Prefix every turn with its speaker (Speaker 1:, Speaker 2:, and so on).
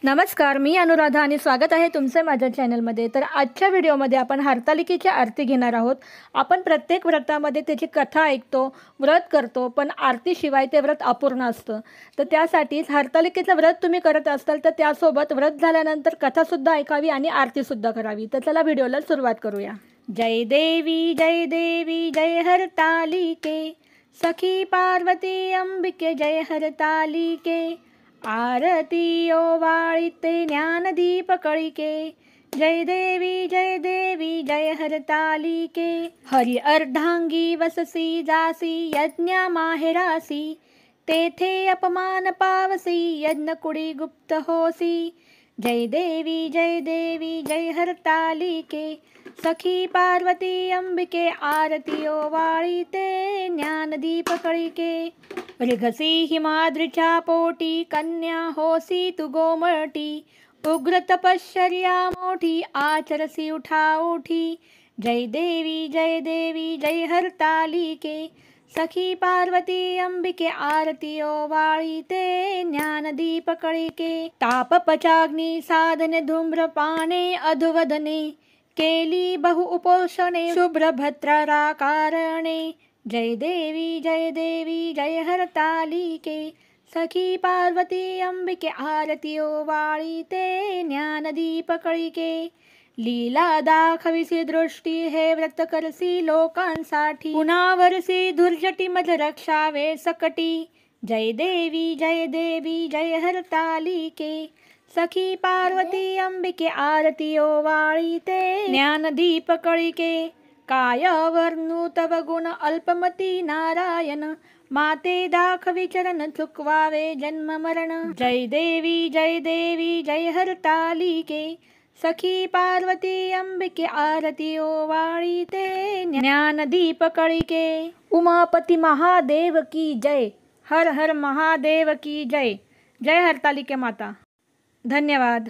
Speaker 1: नमस्कार, मी अनुराधा आणि स्वागत आहे तुमचे माझ्या चॅनलमध्ये। तर आजच्या व्हिडिओमध्ये आपण हरतालिकेची आरती घेणार आहोत। आपण प्रत्येक व्रतामध्ये त्याची कथा ऐकतो, व्रत करतो, पण आरतीशिवाय ते व्रत अपूर्ण असतं। तर त्यासाठीच हरतालिकेचं व्रत तुम्ही करत असाल तर त्यासोबत व्रत झाल्यानंतर कथासुद्धा ऐकावी आणि आरतीसुद्धा करावी। तर चला व्हिडिओला सुरुवात करूया। जय देवी जय हरतालिके, सखी पार्वती अंबिके जय हरतालिके। आरती ओवाळीते ज्ञानदीप कळिके, जय देवी जय हरतालिके। हरि अर्धांगी वससी जासी यज्ञ माहेरासी, तेथे अपमान पावसी यज्ञ कुडी गुप्त होसी। जय देवी जय हरतालिके, सखी पार्वती अंबिके। आरती ओवाळीते ज्ञानदीप कळिके, रिघसी हिमाद्रीच्या पोटी कन्या होसी तू गोमटी। उग्र तपश्चर्या मोठी आचरसी उठाउठी, जय देवी जय हरतालिके। सखी पार्वती अंबिके आरती ओवाळीते ज्ञानदीप कळिके। तापपचाग्नी साधने धूम्रपाने अधुवदने, केली बहु उपोषणे शुभ्रभद्राकारणे। जय देवी जय हरतालिके, सखी पार्वती अंबिके। आरती ओवाळीते ज्ञानदीप कळिके। लीला दाखविसी दृष्टी हे व्रत करसी लोकांसाठी, पुन्हा धुर्जटी मज रक्षावे सकटी। जय देवी जय हरतालिके, सखी पार्वती अंबिके। आरती ओवाळीते ज्ञानदीप कळिके। काय वर्णू तव गुण अल्पमती नारायण, माते दाखवी चरण चुकवावे जन्म मरण। जय देवी जय हरतालिके, सखी पार्वती अंबिके। आरती ओवाळीते ज्ञानदीप कळिके। उमापती महादेव की जय, हर हर महादेव की जय। जय हरतालिके माता। धन्यवाद।